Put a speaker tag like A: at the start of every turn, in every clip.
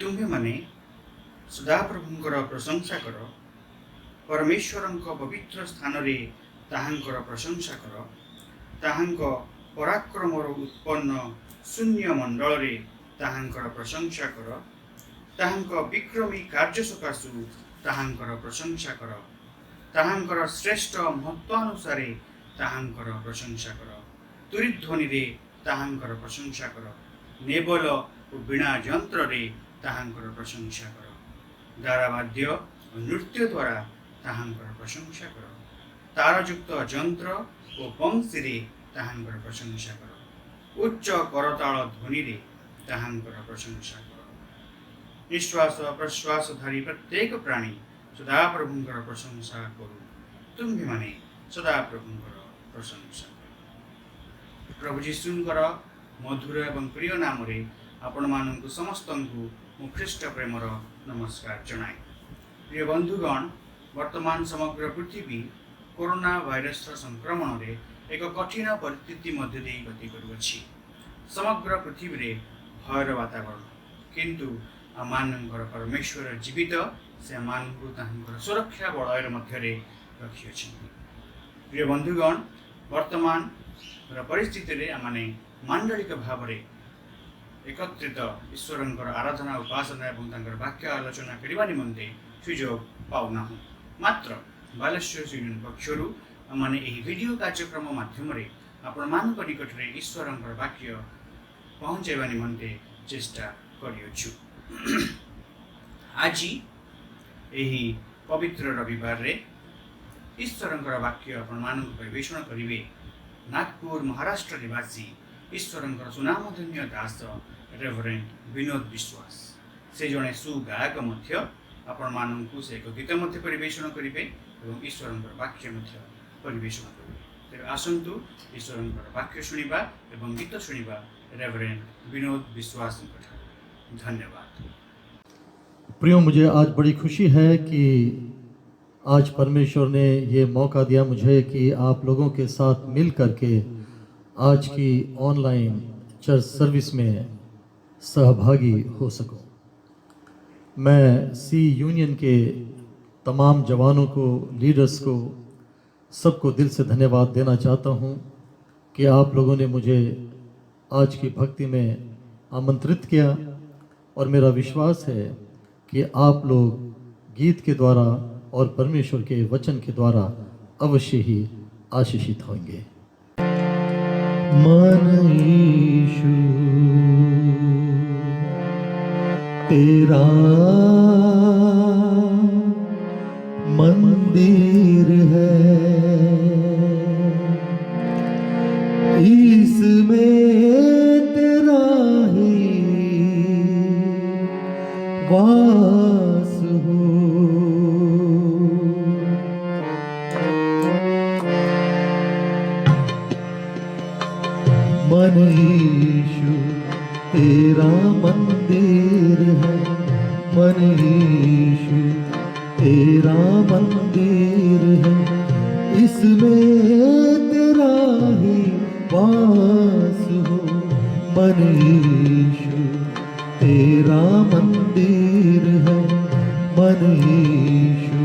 A: तुम्हें माने सदाप्रभुंकर प्रशंसा कर, परमेश्वरंक पवित्र स्थान रे ताहांकर प्रशंसा कर, ताहांक पराक्रमर उत्पन्न शून्य मंडल रे ताहांकर प्रशंसा कर, ताहांक विक्रमी कार्य सकाशु ताहांकर प्रशंसा कर, ताहांकर श्रेष्ठ महत्वानुसारे ताहांकर प्रशंसा कर, तुरीध्वनि रे ताहांकर प्रशंसा कर, नेबल और वीणा यंत्र रे ताहांकर प्रशंसा कर, दारावाद्य और नृत्य द्वारा ताहांकर प्रशंसा कर, तारयुक्त यंत्र और पंक्ति रे ताहांकर प्रशंसा कर, उच्च करताल ध्वनि रे ताहांकर प्रशंसा कर। निश्वास प्रश्वासधारी प्रत्येक प्राणी सदाप्रभुंकर प्रशंसा करू, तुम्हें माने सदाप्रभुंकर प्रशंसा कर। प्रभु जीशुंकर मधुर एवं प्रिय नाम रे आपण मानकु समस्तंकु मु ख्रीष्ट प्रेमर नमस्कार जनाए। प्रिय बंधुगण, वर्तमान समग्र पृथ्वी कोरोना भाइरस संक्रमण रे एक कठिन परिस्थिति मध्य दे गति करुअछि। समग्र पृथ्वी रे भयर वातावरण, किंतु आमानंकर परमेश्वर जीवित, से आमानकु ताहांकर सुरक्षा बलयर मध्य रे रखिअछन्ति। प्रिय बंधुगण, वर्तमान परिस्थिति रे आमाने मांडलिक भाव रे एकत्रित ईश्वरंकर आराधना उपासना एवं तांकर वाक्य आलोचना करबा निमंते सुयोग पाउना। मात्र बालेश्वर यूनियन पक्षरु आमाने एही वीडियो कार्यक्रम माध्यम रे आपण मानक निकट रे ईश्वरंकर वाक्य पहुंचाइबा निमंते चेष्टा करियछु। आज एही पवित्र रविवार रे ईश्वरंकर वाक्य आपण मानक परिवेषण करिवे नागपुर महाराष्ट्र निवासी ईश्वरंकर सुनामधन्य दास रेवरेंड विनोद विश्वास। से जड़े सुगायक मध्य आपण मानकु से एक गीत मध्य परिवेषण करिवे एवं ईश्वरंकर वाक्य मध्य परिवेषण करिवे। तेरे आसंतु ईश्वरंकर वाक्य सुनिबा एवं गीत सुनिबा रेवरेंड विनोद विश्वास। धन्यवाद।
B: प्रियो, मुझे आज बड़ी खुशी है कि आज परमेश्वर ने ये मौका दिया मुझे कि आप लोगों के साथ मिल करके आज की ऑनलाइन चर्च सर्विस में सहभागी हो सकूं। मैं सी यूनियन के तमाम जवानों को, लीडर्स को, सबको दिल से धन्यवाद देना चाहता हूं कि आप लोगों ने मुझे आज की भक्ति में आमंत्रित किया और मेरा विश्वास है कि आप लोग गीत के द्वारा और परमेश्वर के वचन के द्वारा अवश्य ही आशीषित होंगे। मन यीशु तेरा मंदिर है, इसमें तेरा ही वास हो। मन यीशु तेरा मंदिर है, मन यीशु तेरा मंदिर है, इसमें तेरा ही वास हो। मन यीशु तेरा मंदिर है, मन यीशु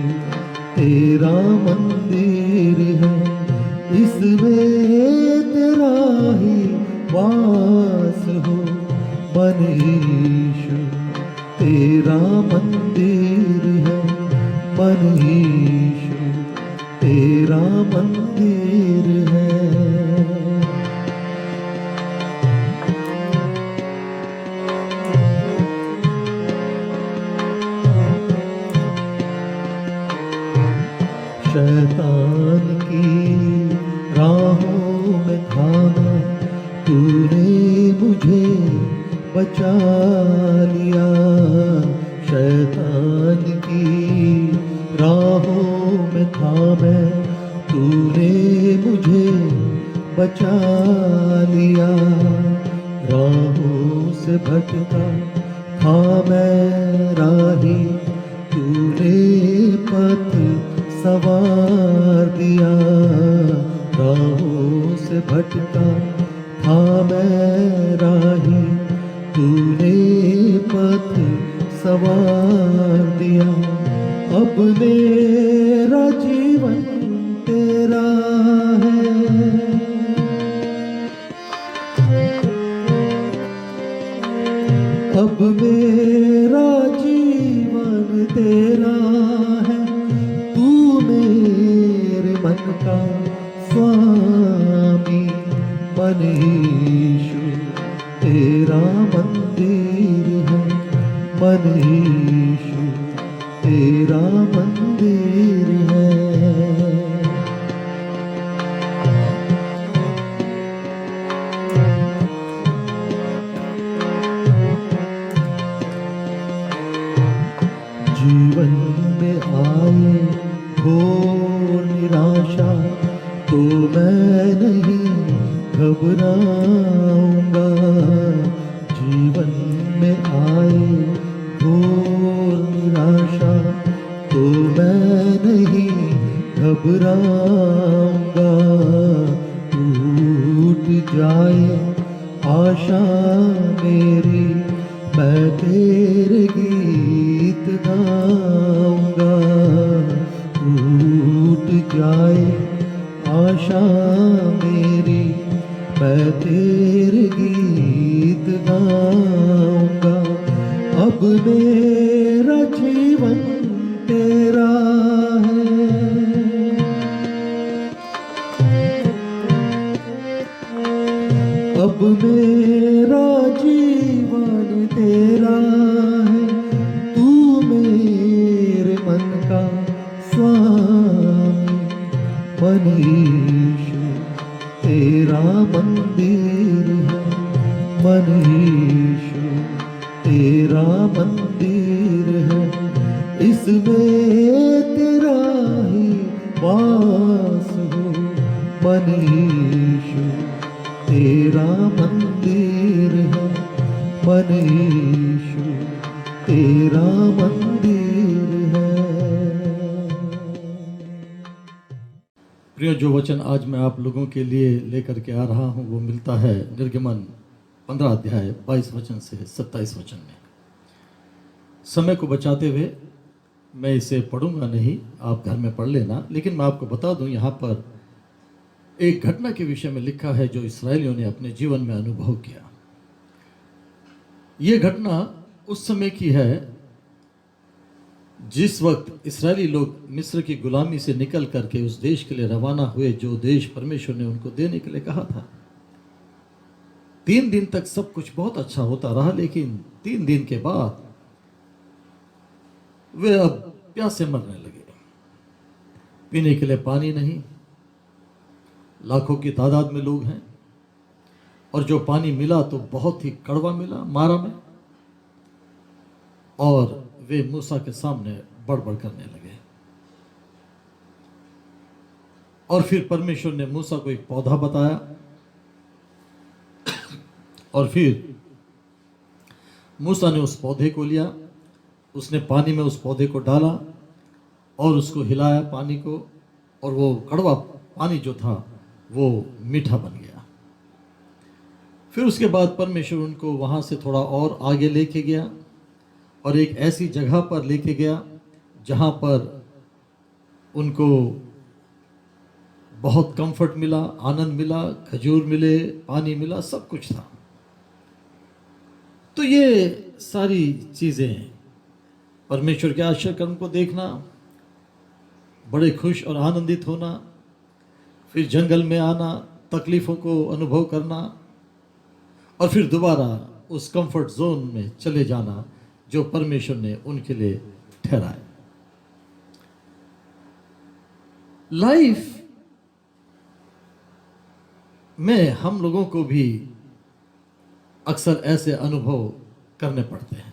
B: तेरा मंदिर है, इसमें तेरा ही वास हो। मन यीशु तेरा मंदिर है, मन यीशु तेरा मंदिर है। शैतान की राहों में थामा तूने मुझे बचा लिया, शैतान की राहों में थामे तूने मुझे बचा लिया। राहों से भटका था मैं राही, तूने पथ सवार दिया। राहों से भटका था मैं राही, तूने पथ संवार दिया। अब मेरा जीवन तेरा है, अब मेरा जीवन तेरा है। तू मेरे मन का स्वामी, मन यीशु तेरा मंदिर है, मन यीशु तेरा मंदिर है। जीवन में आए घोर निराशा तो मैं नहीं घबराऊंगा। जीवन में आए घोर निराशा तो मैं नहीं घबराऊंगा। टूट जाए आशा मेरी, मैं तेरे गीत गाऊंगा। टूट जाए आशा मेरी, मैं तेरे गीत गाऊंगा। अब मेरा जीवन तेरा है, अब मेरा जीवन तेरा है। तू मेरे मन का स्वामी, मन यीशु तेरा मंदिर है, मन यीशु तेरा मंदिर है। इसमें तेरा ही वास हो, मन यीशु तेरा मंदिर है, मन यीशु तेरा मंदिर है। प्रिय, जो वचन आज मैं आप लोगों के लिए लेकर के आ रहा हूं वो मिलता है निर्गमन 15 अध्याय 22 वचन से 27 वचन में। समय को बचाते हुए मैं इसे पढ़ूंगा नहीं, आप घर में पढ़ लेना, लेकिन मैं आपको बता दूं यहाँ पर एक घटना के विषय में लिखा है जो इस्राएलियों ने अपने जीवन में अनुभव किया। ये घटना उस समय की है जिस वक्त इस्राएली लोग मिस्र की गुलामी से निकल करके उस देश के लिए रवाना हुए जो देश परमेश्वर ने उनको देने के लिए कहा था। 3 दिन तक सब कुछ बहुत अच्छा होता रहा, लेकिन 3 दिन के बाद वे अब प्यासे मरने लगे। पीने के लिए पानी नहीं, लाखों की तादाद में लोग हैं, और जो पानी मिला तो बहुत ही कड़वा मिला मारा में, और वे मूसा के सामने बड़बड़ करने लगे। और फिर परमेश्वर ने मूसा को एक पौधा बताया, और फिर मूसा ने उस पौधे को लिया, उसने पानी में उस पौधे को डाला और उसको हिलाया पानी को, और वो कड़वा पानी जो था वो मीठा बन गया। फिर उसके बाद परमेश्वर उनको वहाँ से थोड़ा और आगे लेके गया और एक ऐसी जगह पर लेके गया जहाँ पर उनको बहुत कंफर्ट मिला, आनंद मिला, खजूर मिले, पानी मिला, सब कुछ था। तो ये सारी चीज़ें, परमेश्वर के आश्चर्य कर्म को देखना, बड़े खुश और आनंदित होना, फिर जंगल में आना, तकलीफ़ों को अनुभव करना, और फिर दोबारा उस कंफर्ट जोन में चले जाना जो परमेश्वर ने उनके लिए ठहराया। लाइफ में हम लोगों को भी अक्सर ऐसे अनुभव करने पड़ते हैं,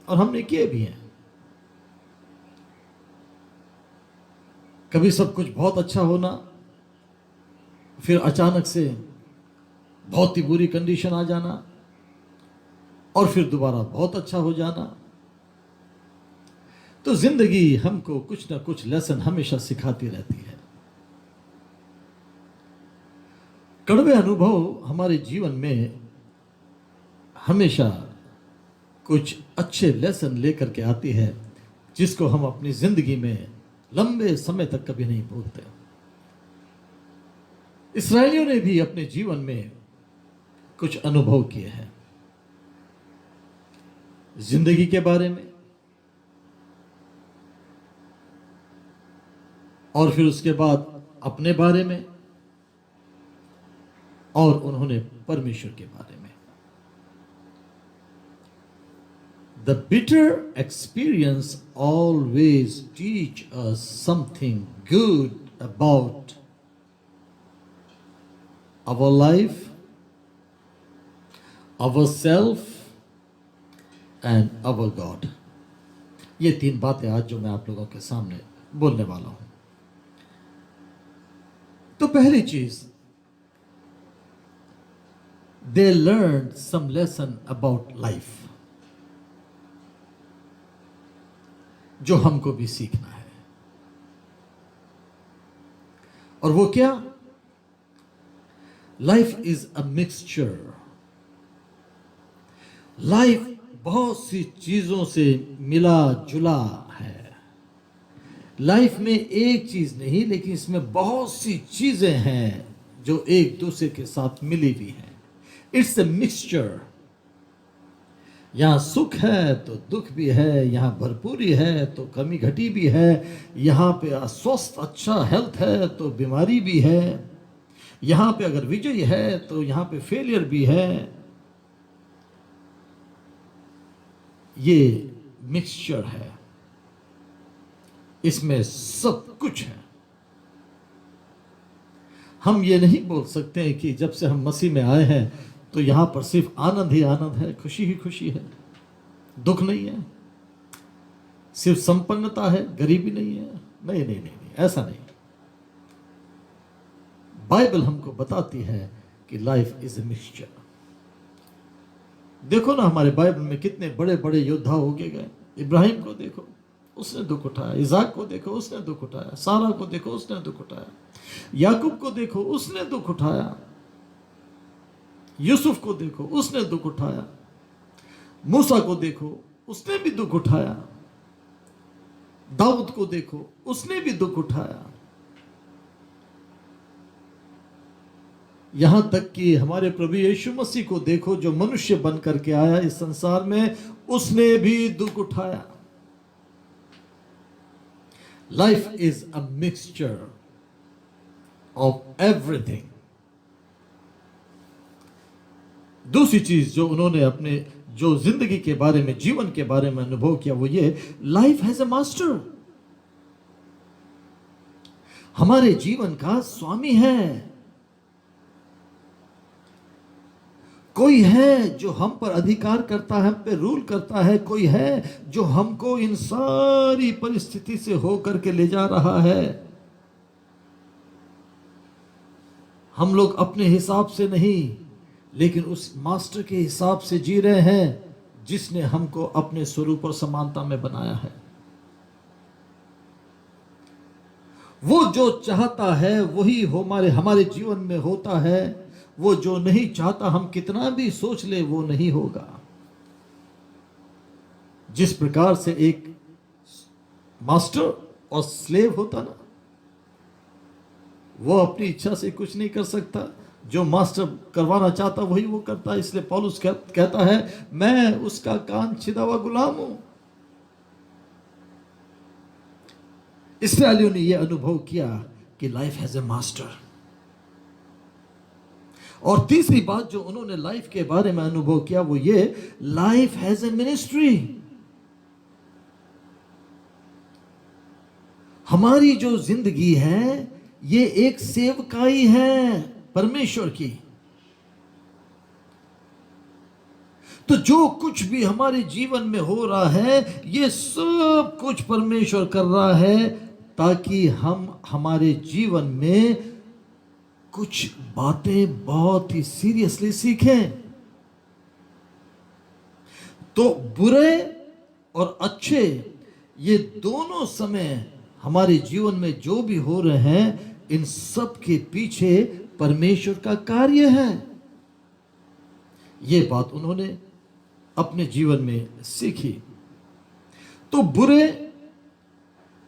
B: और हमने किए भी हैं। कभी सब कुछ बहुत अच्छा होना, फिर अचानक से बहुत ही बुरी कंडीशन आ जाना, और फिर दोबारा बहुत अच्छा हो जाना। तो जिंदगी हमको कुछ ना कुछ लेसन हमेशा सिखाती रहती है। कड़वे अनुभव हमारे जीवन में हमेशा कुछ अच्छे लेसन लेकर के आती है जिसको हम अपनी जिंदगी में लंबे समय तक कभी नहीं भूलते। इस्राएलियों ने भी अपने जीवन में कुछ अनुभव किए हैं, जिंदगी के बारे में और फिर उसके बाद अपने बारे में और उन्होंने परमेश्वर के बारे में। The bitter experience always teach us something good about our life, ourself and our God। ये 3 बातें आज जो मैं आप लोगों के सामने बोलने वाला हूं। तो पहली चीज, they learned some lesson about life, जो हमको भी सीखना है। और वो क्या? Life is a mixture. Life बहुत सी चीजों से मिला जुला है। लाइफ में एक चीज नहीं, लेकिन इसमें बहुत सी चीजें हैं जो एक दूसरे के साथ मिली हुई हैं। It's a mixture. यहाँ सुख है तो दुख भी है, यहाँ भरपूरी है तो कमी घटी भी है, यहाँ पे अस्वस्थ अच्छा हेल्थ है तो बीमारी भी है, यहाँ पे अगर विजय है तो यहाँ पे फेलियर भी है। ये मिक्सचर है, इसमें सब कुछ है। हम ये नहीं बोल सकते हैं कि जब से हम मसीह में आए हैं तो यहां पर सिर्फ आनंद ही आनंद है, खुशी ही खुशी है, दुख नहीं है, सिर्फ संपन्नता है, गरीबी नहीं है। नहीं नहीं नहीं, नहीं, ऐसा नहीं। बाइबल हमको बताती है कि लाइफ इज ए मिक्सचर। देखो ना, हमारे बाइबल में कितने बड़े बड़े योद्धा हो गए। इब्राहिम को देखो, उसने दुख उठाया। इजाक को देखो, उसने दुख उठाया। सारा को देखो, उसने दुख उठाया। याकूब को देखो, उसने दुख उठाया। यूसुफ को देखो, उसने दुख उठाया। मूसा को देखो, उसने भी दुख उठाया। दाऊद को देखो, उसने भी दुख उठाया। यहां तक कि हमारे प्रभु यीशु मसीह को देखो, जो मनुष्य बन करके आया इस संसार में, उसने भी दुख उठाया। Life is a mixture of everything. दूसरी चीज जो उन्होंने अपने जो जिंदगी के बारे में, जीवन के बारे में अनुभव किया, वो ये, लाइफ हैज अ मास्टर। हमारे जीवन का स्वामी है। कोई है जो हम पर अधिकार करता है, हम पे रूल करता है। कोई है जो हमको इन सारी परिस्थिति से होकर के ले जा रहा है। हम लोग अपने हिसाब से नहीं, लेकिन उस मास्टर के हिसाब से जी रहे हैं जिसने हमको अपने स्वरूप और समानता में बनाया है। वो जो चाहता है वही हमारे जीवन में होता है। वो जो नहीं चाहता, हम कितना भी सोच ले, वो नहीं होगा। जिस प्रकार से एक मास्टर और स्लेव होता ना, वो अपनी इच्छा से कुछ नहीं कर सकता। जो मास्टर करवाना चाहता वही वो करता है। इसलिए पौलुस कहता है, मैं उसका कान छिदा हुआ गुलाम हूं। इस्राएलियों ने यह अनुभव किया कि लाइफ हैज ए मास्टर। और तीसरी बात जो उन्होंने लाइफ के बारे में अनुभव किया, वो ये, लाइफ हैज ए मिनिस्ट्री। हमारी जो जिंदगी है, ये एक सेवकाई है परमेश्वर की। तो जो कुछ भी हमारे जीवन में हो रहा है, ये सब कुछ परमेश्वर कर रहा है ताकि हम हमारे जीवन में कुछ बातें बहुत ही सीरियसली सीखें। तो बुरे और अच्छे, ये दोनों समय हमारे जीवन में जो भी हो रहे हैं, इन सब के पीछे परमेश्वर का कार्य है। ये बात उन्होंने अपने जीवन में सीखी। तो बुरे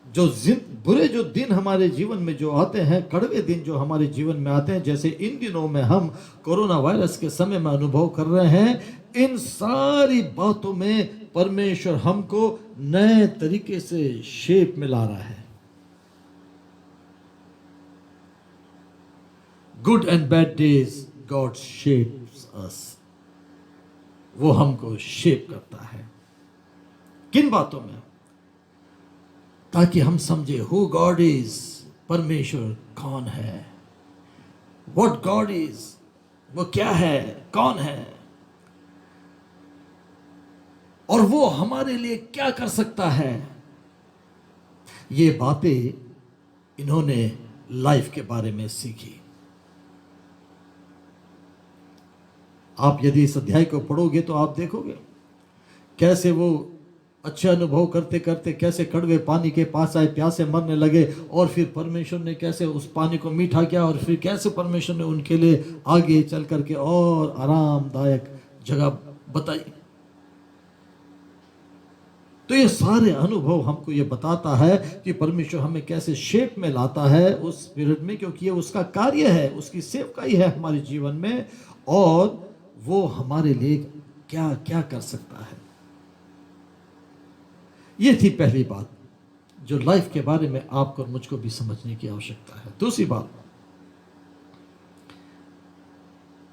B: जो दिन हमारे जीवन में जो आते हैं, कड़वे दिन जो हमारे जीवन में आते हैं, जैसे इन दिनों में हम कोरोना वायरस के समय में अनुभव कर रहे हैं, इन सारी बातों में परमेश्वर हमको नए तरीके से शेप में ला रहा है। Good and bad days God shapes us. वो हमको शेप करता है। किन बातों में? ताकि हम समझे हु गॉड इज, परमेश्वर कौन है, व्हाट गॉड इज, वो क्या है, कौन है, और वो हमारे लिए क्या कर सकता है। ये बातें इन्होंने लाइफ के बारे में सीखी। आप यदि इस अध्याय को पढ़ोगे तो आप देखोगे कैसे वो अच्छे अनुभव करते करते कैसे कड़वे पानी के पास आए, प्यासे मरने लगे, और फिर परमेश्वर ने कैसे उस पानी को मीठा किया, और फिर कैसे परमेश्वर ने उनके लिए आगे चल करके और आरामदायक जगह बताई। तो ये सारे अनुभव हमको ये बताता है कि परमेश्वर हमें कैसे शेप में लाता है उस पीरियड में, क्योंकि ये उसका कार्य है, उसकी सेवकाई है हमारे जीवन में, और वो हमारे लिए क्या क्या कर सकता है। ये थी पहली बात जो लाइफ के बारे में आपको और मुझको भी समझने की आवश्यकता है। दूसरी बात,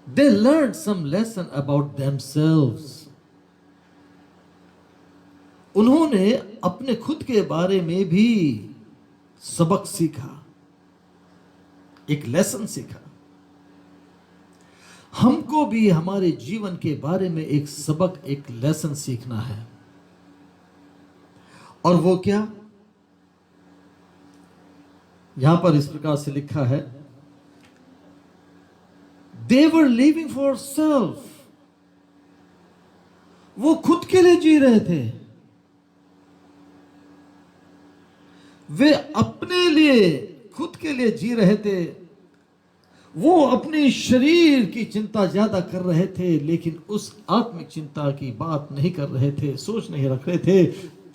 B: they learn some lesson about themselves. उन्होंने अपने खुद के बारे में भी सबक सीखा, एक लेसन सीखा। हमको भी हमारे जीवन के बारे में एक सबक, एक लेसन सीखना है। और वो क्या? यहां पर इस प्रकार से लिखा है, दे वर लिविंग फॉर सेल्फ। वो खुद के लिए जी रहे थे, वे अपने लिए, खुद के लिए जी रहे थे। वो अपने शरीर की चिंता ज्यादा कर रहे थे, लेकिन उस आत्मिक चिंता की बात नहीं कर रहे थे, सोच नहीं रख रहे थे,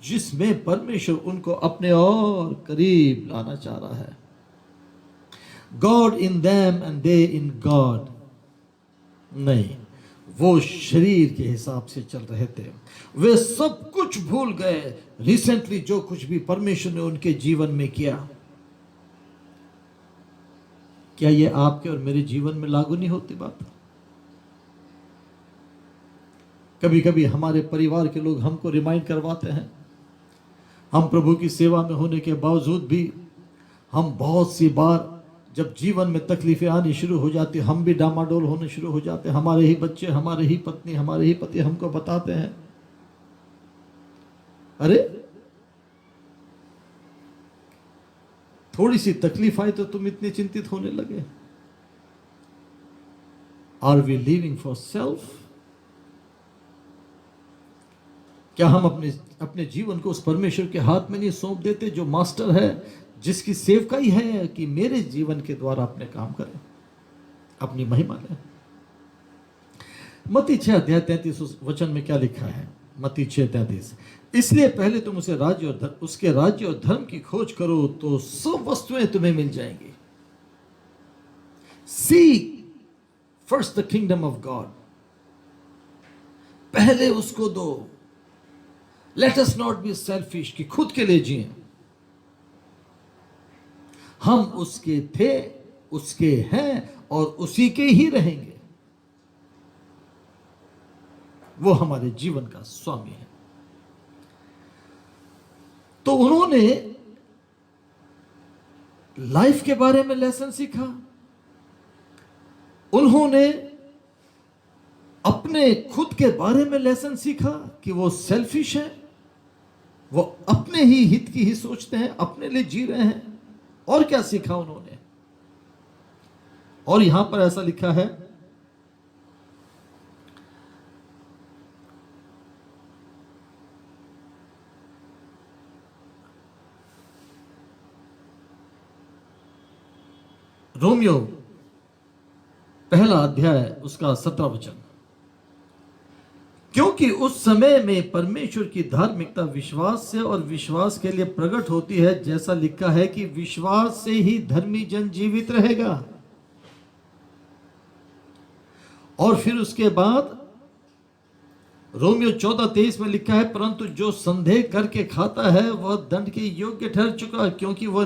B: जिसमें परमेश्वर उनको अपने और करीब लाना चाह रहा है। God in them and they in God. नहीं, वो शरीर के हिसाब से चल रहे थे। वे सब कुछ भूल गए। रिसेंटली जो कुछ भी परमेश्वर ने उनके जीवन में किया, क्या ये आपके और मेरे जीवन में लागू नहीं होती बात? कभी कभी हमारे परिवार के लोग हमको रिमाइंड करवाते हैं, हम प्रभु की सेवा में होने के बावजूद भी हम बहुत सी बार जब जीवन में तकलीफें आनी शुरू हो जाती, हम भी डामाडोल होने शुरू हो जाते। हमारे ही बच्चे, हमारे ही पत्नी, हमारे ही पति हमको बताते हैं, अरे थोड़ी सी तकलीफ आई तो तुम इतने चिंतित होने लगे। Are we living for self? क्या हम अपने जीवन को उस परमेश्वर के हाथ में नहीं सौंप देते, जो मास्टर है, जिसकी सेवकाई है कि मेरे जीवन के द्वारा अपने काम करें, अपनी महिमा लें। मत्ती 6:33 वचन में क्या लिखा है? मत्ती 6:33, इसलिए पहले तुम उसके राज्य और धर्म की खोज करो तो सब वस्तुएं तुम्हें मिल जाएंगी। Seek first the kingdom of God. पहले उसको दो। Let us not be selfish, कि खुद के लिए जिए। हम उसके थे, उसके हैं और उसी के ही रहेंगे। वो हमारे जीवन का स्वामी है। तो उन्होंने लाइफ के बारे में लेसन सीखा। उन्होंने अपने खुद के बारे में लेसन सीखा कि वो सेल्फिश है, वो अपने ही हित की ही सोचते हैं, अपने लिए जी रहे हैं। और क्या सीखा उन्होंने? और यहां पर ऐसा लिखा है, रोमियो पहला अध्याय उसका 17 वचन, क्योंकि उस समय में परमेश्वर की धार्मिकता विश्वास से और विश्वास के लिए प्रकट होती है, जैसा लिखा है कि विश्वास से ही धर्मी जन जीवित रहेगा। और फिर उसके बाद रोमियो 14:23 में लिखा है, परंतु जो संदेह करके खाता है वह दंड के योग्य ठहर चुका, क्योंकि वह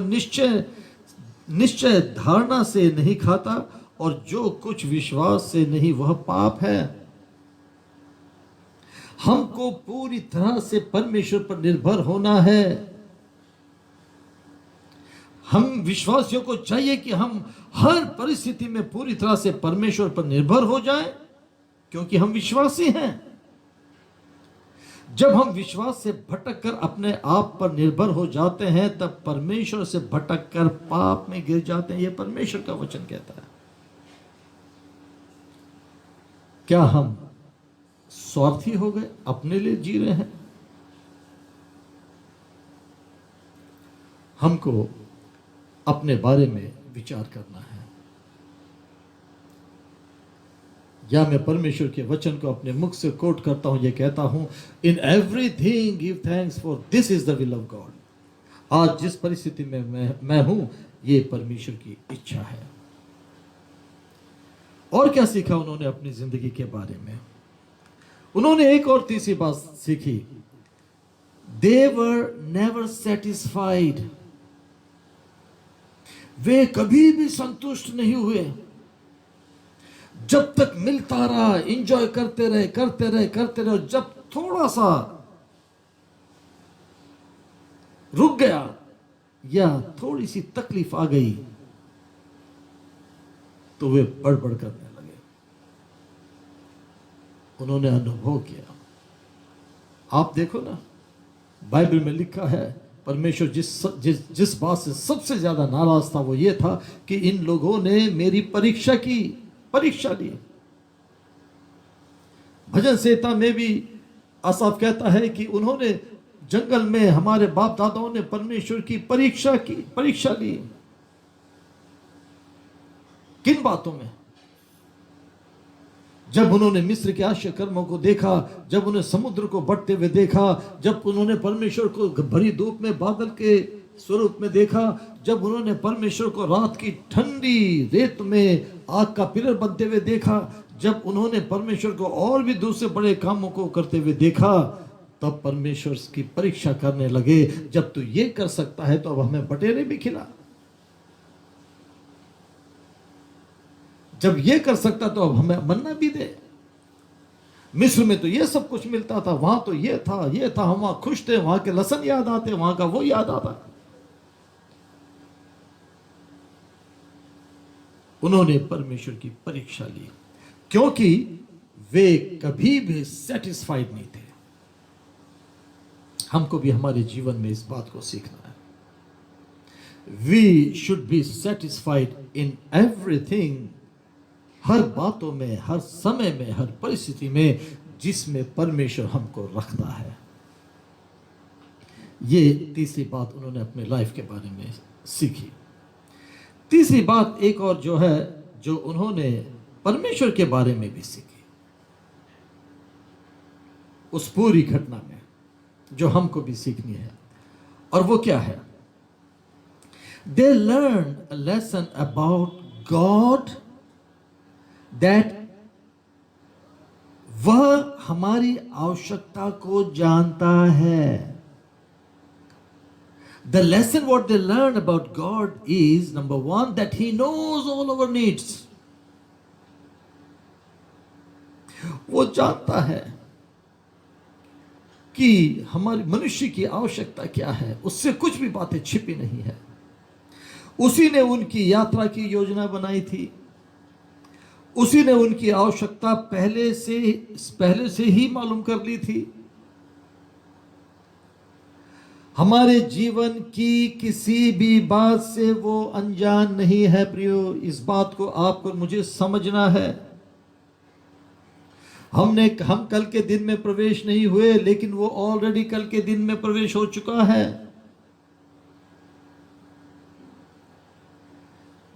B: निश्चय धारणा से नहीं खाता, और जो कुछ विश्वास से नहीं वह पाप है। हमको पूरी तरह से परमेश्वर पर निर्भर होना है। हम विश्वासियों को चाहिए कि हम हर परिस्थिति में पूरी तरह से परमेश्वर पर निर्भर हो जाएं, क्योंकि हम विश्वासी हैं। जब हम विश्वास से भटक कर अपने आप पर निर्भर हो जाते हैं, तब परमेश्वर से भटक कर पाप में गिर जाते हैं। यह परमेश्वर का वचन कहता है। क्या हम स्वार्थी हो गए, अपने लिए जी रहे हैं? हमको अपने बारे में विचार करना है। या मैं परमेश्वर के वचन को अपने मुख से कोट करता हूं, ये कहता हूं, in everything give thanks for this is the will of God. आज जिस परिस्थिति में मैं हूं, ये परमेश्वर की इच्छा है। और क्या सीखा उन्होंने अपनी जिंदगी के बारे में? उन्होंने एक और तीसरी बात सीखी, दे वर नेवर सेटिस्फाइड। वे कभी भी संतुष्ट नहीं हुए। जब तक मिलता रहा, एंजॉय करते रहे, और जब थोड़ा सा रुक गया या थोड़ी सी तकलीफ आ गई, तो वे बड़बड़ करने लगे। उन्होंने अनुभव किया। आप देखो ना, बाइबल में लिखा है, परमेश्वर जिस बात से सबसे ज्यादा नाराज था वो ये था कि इन लोगों ने मेरी परीक्षा ली। भजन संहिता में भी आसाफ कहता है कि उन्होंने जंगल में हमारे बाप दादाओं ने परमेश्वर की परीक्षा ली। किन बातों में? जब उन्होंने मिस्र के आश्चर्य कर्मों को देखा, जब उन्हें समुद्र को बढ़ते हुए देखा, जब उन्होंने परमेश्वर को भरी धूप में बादल के स्वरूप में देखा, जब उन्होंने परमेश्वर को रात की ठंडी रेत में आग का पिलर बनते हुए देखा, जब उन्होंने परमेश्वर को और भी दूसरे बड़े कामों को करते हुए देखा, तब परमेश्वर की परीक्षा करने लगे। जब तू ये कर सकता है तो अब हमें बटेरे भी खिला। जब ये कर सकता तो अब हमें मन्ना भी दे। मिस्र में तो ये सब कुछ मिलता था, वहां तो ये था, हम वहां खुश थे, वहां के लसन याद आते, वहां का वो याद आता। उन्होंने परमेश्वर की परीक्षा ली, क्योंकि वे कभी भी सेटिस्फाइड नहीं थे। हमको भी हमारे जीवन में इस बात को सीखना है। We should be satisfied in everything, हर बातों में, हर समय में, हर परिस्थिति में जिसमें परमेश्वर हमको रखता है। ये तीसरी बात उन्होंने अपने लाइफ के बारे में सीखी। तीसरी बात एक और जो है, जो उन्होंने परमेश्वर के बारे में भी सीखी, उस पूरी घटना में जो हमको भी सीखनी है, और वो क्या है? They learn a lesson about God, that वह हमारी आवश्यकता को जानता है। The lesson what they learn about God is, number one, that He knows all our needs. वो जानता है कि हमारी मनुष्य की आवश्यकता क्या है, उससे कुछ भी बातें छिपी नहीं है। उसी ने उनकी यात्रा की योजना बनाई थी, उसी ने उनकी आवश्यकता पहले से ही मालूम कर ली थी। हमारे जीवन की किसी भी बात से वो अनजान नहीं है। प्रियो, इस बात को आपको मुझे समझना है। हम कल के दिन में प्रवेश नहीं हुए, लेकिन वो ऑलरेडी कल के दिन में प्रवेश हो चुका है।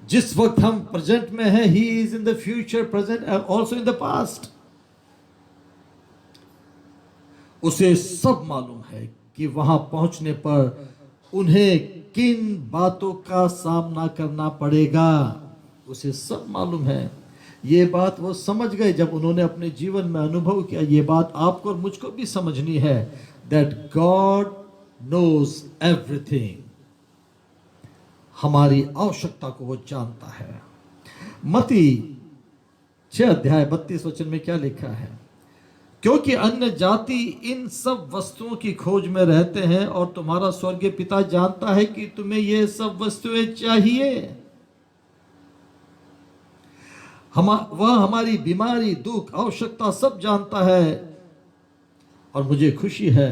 B: जिस वक्त हम प्रेजेंट में हैं, he is in the future, present, also in the past. उसे सब मालूम है कि वहां पहुंचने पर उन्हें किन बातों का सामना करना पड़ेगा। उसे सब मालूम है। ये बात वो समझ गए जब उन्होंने अपने जीवन में अनुभव किया। ये बात आपको और मुझको भी समझनी है, दैट गॉड नोज एवरीथिंग। हमारी आवश्यकता को वो जानता है। मत्ती 6:32 में क्या लिखा है? क्योंकि अन्य जाति इन सब वस्तुओं की खोज में रहते हैं और तुम्हारा स्वर्गीय पिता जानता है कि तुम्हें ये सब वस्तुएं चाहिए। वह हमारी बीमारी, दुख, आवश्यकता सब जानता है। और मुझे खुशी है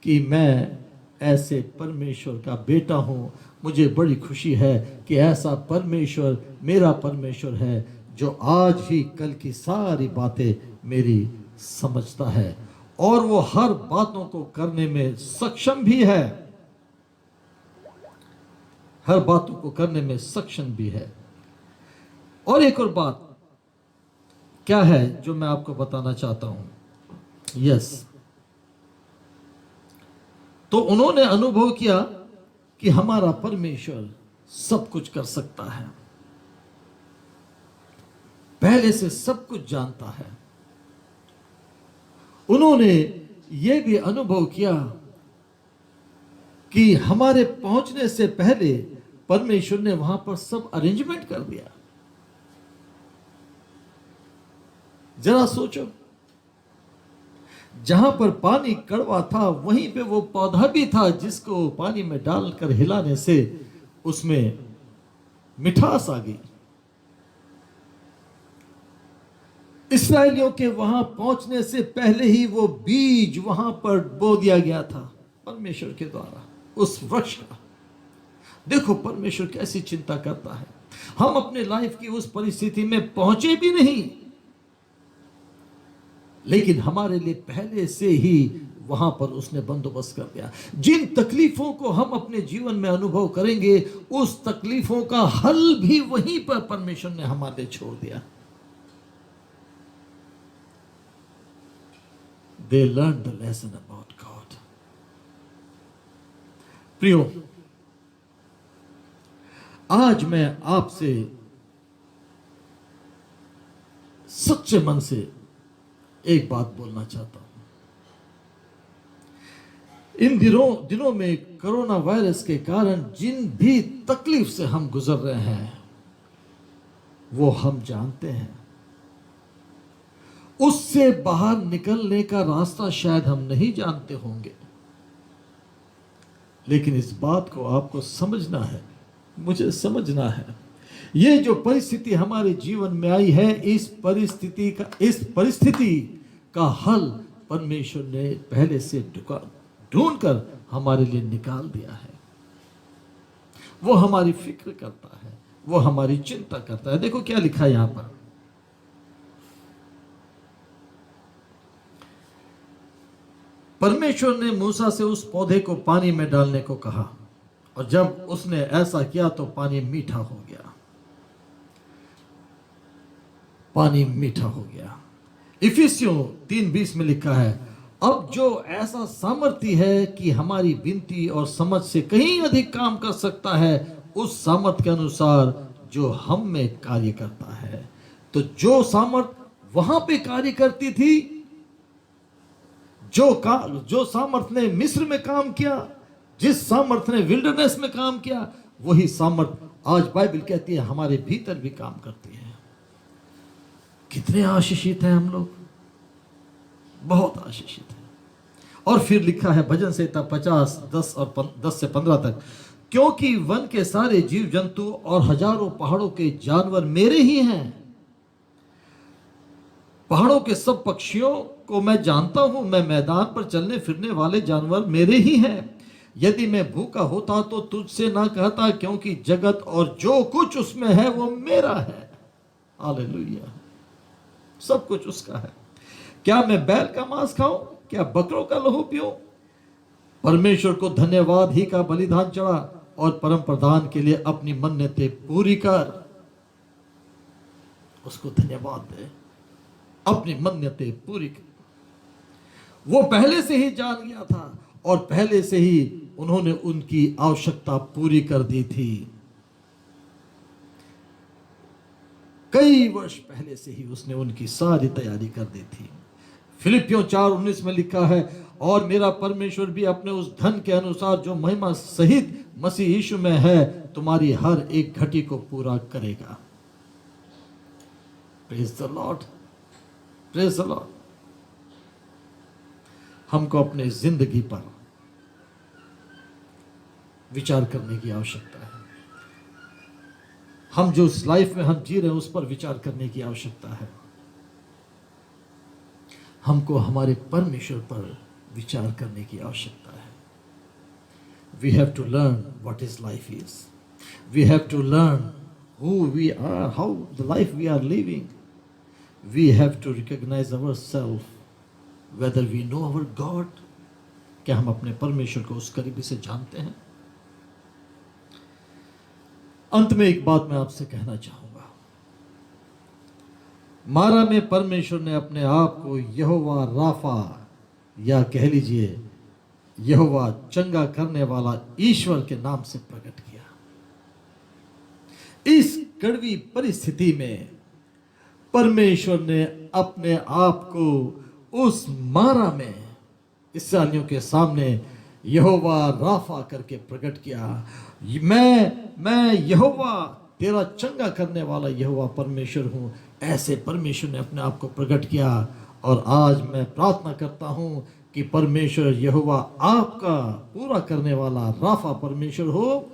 B: कि मैं ऐसे परमेश्वर का बेटा हूं। मुझे बड़ी खुशी है कि ऐसा परमेश्वर मेरा परमेश्वर है जो आज ही कल की सारी बातें मेरी समझता है और वो हर बातों को करने में सक्षम भी है। हर बातों को करने में सक्षम भी है। और एक और बात क्या है जो मैं आपको बताना चाहता हूं। यस, तो उन्होंने अनुभव किया कि हमारा परमेश्वर सब कुछ कर सकता है, पहले से सब कुछ जानता है। उन्होंने यह भी अनुभव किया कि हमारे पहुंचने से पहले परमेश्वर ने वहां पर सब अरेंजमेंट कर दिया। जरा सोचो, जहां पर पानी कड़वा था वहीं पे वो पौधा भी था जिसको पानी में डालकर हिलाने से उसमें मिठास आ गई। इस्राएलियों के वहां पहुंचने से पहले ही वो बीज वहां पर बो दिया गया था परमेश्वर के द्वारा, उस वृक्ष का। देखो परमेश्वर कैसी चिंता करता है। हम अपने लाइफ की उस परिस्थिति में पहुंचे भी नहीं, लेकिन हमारे लिए पहले से ही वहां पर उसने बंदोबस्त कर दिया। जिन तकलीफों को हम अपने जीवन में अनुभव करेंगे, उस तकलीफों का हल भी वहीं पर परमेश्वर ने हमारे लिए छोड़ दिया। They learned the lesson about God. प्रियो, आज मैं आपसे सच्चे मन से एक बात बोलना चाहता हूं। इन दिनों में कोरोना वायरस के कारण जिन भी तकलीफ से हम गुजर रहे हैं वो हम जानते हैं। उससे बाहर निकलने का रास्ता शायद हम नहीं जानते होंगे, लेकिन इस बात को आपको समझना है, मुझे समझना है। ये जो परिस्थिति हमारे जीवन में आई है, इस परिस्थिति का हल परमेश्वर ने पहले से ढूंढकर हमारे लिए निकाल दिया है। वो हमारी फिक्र करता है, वो हमारी चिंता करता है। देखो क्या लिखा है यहां पर, परमेश्वर ने मूसा से उस पौधे को पानी में डालने को कहा, और जब उसने ऐसा किया तो पानी मीठा हो गया। पानी मीठा हो गया। इफिसियों 3:20 में लिखा है, अब जो ऐसा सामर्थ्य है कि हमारी विनती और समझ से कहीं अधिक काम कर सकता है, उस सामर्थ्य के अनुसार जो हम में कार्य करता है। तो जो सामर्थ्य वहां पे कार्य करती थी, जो सामर्थ ने मिस्र में काम किया, जिस सामर्थ ने विल्डरनेस में काम किया, वही सामर्थ आज बाइबल कहती है हमारे भीतर भी काम करती है। कितने आशीषित हैं हम लोग, बहुत आशीषित हैं। और फिर लिखा है भजन संहिता 50 10 से 15 तक, क्योंकि वन के सारे जीव जंतु और हजारों पहाड़ों के जानवर मेरे ही हैं। पहाड़ों के सब पक्षियों को मैं जानता हूं, मैं मैदान पर चलने फिरने वाले जानवर मेरे ही हैं। यदि मैं भूखा होता तो तुझसे ना कहता, क्योंकि जगत और जो कुछ उसमें है वो मेरा है। हालेलुया, सब कुछ उसका है। क्या मैं बैल का मांस खाऊं, क्या बकरों का लहू पीऊं? परमेश्वर को धन्यवाद ही का बलिदान चढ़ा और परम प्रधान के लिए अपनी मन्नतें पूरी कर। उसको धन्यवाद दे, अपनी मन्नतें पूरी कर। वो पहले से ही जान गया था और पहले से ही उन्होंने उनकी आवश्यकता पूरी कर दी थी। कई वर्ष पहले से ही उसने उनकी सारी तैयारी कर दी थी। फिलिपियों 4:19 में लिखा है, और मेरा परमेश्वर भी अपने उस धन के अनुसार जो महिमा सहित मसीह यीशु में है तुम्हारी हर एक घटी को पूरा करेगा। Praise the Lord, praise the Lord. हमको अपने जिंदगी पर विचार करने की आवश्यकता है। हम जो इस लाइफ में हम जी रहे हैं उस पर विचार करने की आवश्यकता है। हमको हमारे परमेश्वर पर विचार करने की आवश्यकता है। We have to learn what his life is. We have to learn who we are, how the life we are living. We have to recognize ourselves, whether we know our God. क्या हम अपने परमेश्वर को उस करीबी से जानते हैं? अंत में एक बात मैं आपसे कहना चाहूंगा। मारा में परमेश्वर ने अपने आप को यहोवा राफा, या कह लीजिए यहोवा चंगा करने वाला ईश्वर के नाम से प्रकट किया। इस कड़वी परिस्थिति में परमेश्वर ने अपने आप को उस मारा में इस्राएलियों के सामने यहोवा राफा करके प्रकट किया। मैं यहोवा तेरा चंगा करने वाला यहोवा परमेश्वर हूं। ऐसे परमेश्वर ने अपने आप को प्रकट किया। और आज मैं प्रार्थना करता हूं कि परमेश्वर यहोवा आपका पूरा करने वाला राफा परमेश्वर हो।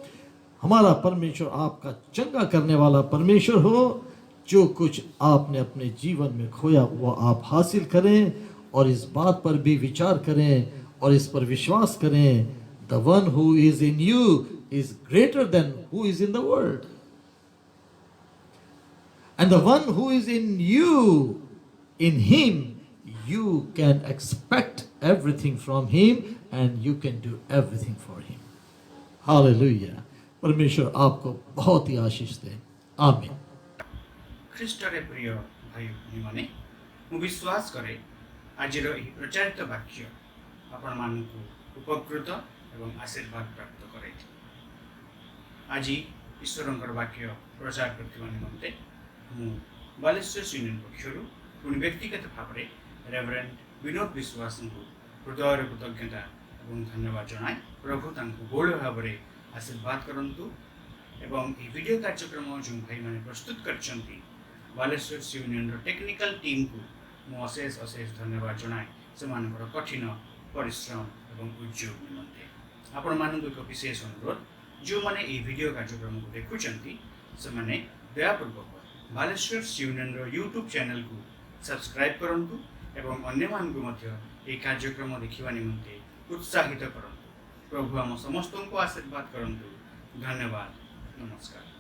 B: हमारा परमेश्वर आपका चंगा करने वाला परमेश्वर हो। जो कुछ आपने अपने जीवन में खोया वो आप हासिल करें और इस बात पर भी विचार करें और इस पर विश्वास करें। The one who is in you is greater than who is in the world, and the one who is in you, in him you can expect everything from him and you can do everything for him. Hallelujah. परमेश्वर आपको बहुत ही आशीष दे। आमीन।
A: ଖ୍ରୀଷ୍ଟରେ ପ୍ରିୟ ଭାଇ ଭଉଣୀମାନେ, ମୁଁ ବିଶ୍ୱାସ କରେ ଆଜିର ଏହି ପ୍ରଚାରିତ ବାକ୍ୟ ଆପଣମାନଙ୍କୁ ଉପକୃତ ଏବଂ ଆଶୀର୍ବାଦ ପ୍ରାପ୍ତ କରାଇଥିବ। ଆଜି ଈଶ୍ୱରଙ୍କର ବାକ୍ୟ ପ୍ରଚାର କରୁଥିବା ନିମନ୍ତେ ମୁଁ ବାଲେଶ୍ୱର ୟୁନିୟନ ପକ୍ଷରୁ ପୁଣି ବ୍ୟକ୍ତିଗତ ଭାବରେ ରେଭରେଣ୍ଡ ବିନୋଦ ବିଶ୍ୱାସଙ୍କୁ ହୃଦୟର କୃତଜ୍ଞତା ଏବଂ ଧନ୍ୟବାଦ ଜଣାଏ। ପ୍ରଭୁ ତାଙ୍କୁ ବହୁଳ ଭାବରେ ଆଶୀର୍ବାଦ କରନ୍ତୁ ଏବଂ ଏହି ଭିଡ଼ିଓ କାର୍ଯ୍ୟକ୍ରମ ଯେଉଁ ଭାଇମାନେ ପ୍ରସ୍ତୁତ କରିଛନ୍ତି ବାଲେଶ୍ୱର ୟୁନିୟନର ଟେକ୍ନିକାଲ ଟିମ୍କୁ ମୁଁ ଅଶେଷ ଧନ୍ୟବାଦ ଜଣାଏ ସେମାନଙ୍କର କଠିନ ପରିଶ୍ରମ ଏବଂ ଉଦ୍ୟୋଗ ନିମନ୍ତେ। ଆପଣମାନଙ୍କୁ ଏକ ବିଶେଷ ଅନୁରୋଧ, ଯେଉଁମାନେ ଏହି ଭିଡ଼ିଓ କାର୍ଯ୍ୟକ୍ରମକୁ ଦେଖୁଛନ୍ତି ସେମାନେ ଦୟାପୂର୍ବକ ବାଲେଶ୍ୱର ୟୁନିୟନର ୟୁଟ୍ୟୁବ୍ ଚ୍ୟାନେଲକୁ ସବସ୍କ୍ରାଇବ୍ କରନ୍ତୁ ଏବଂ ଅନ୍ୟମାନଙ୍କୁ ମଧ୍ୟ ଏହି କାର୍ଯ୍ୟକ୍ରମ ଦେଖିବା ନିମନ୍ତେ ଉତ୍ସାହିତ କରନ୍ତୁ। ପ୍ରଭୁ ଆମ ସମସ୍ତଙ୍କୁ ଆଶୀର୍ବାଦ କରନ୍ତୁ। ଧନ୍ୟବାଦ, ନମସ୍କାର।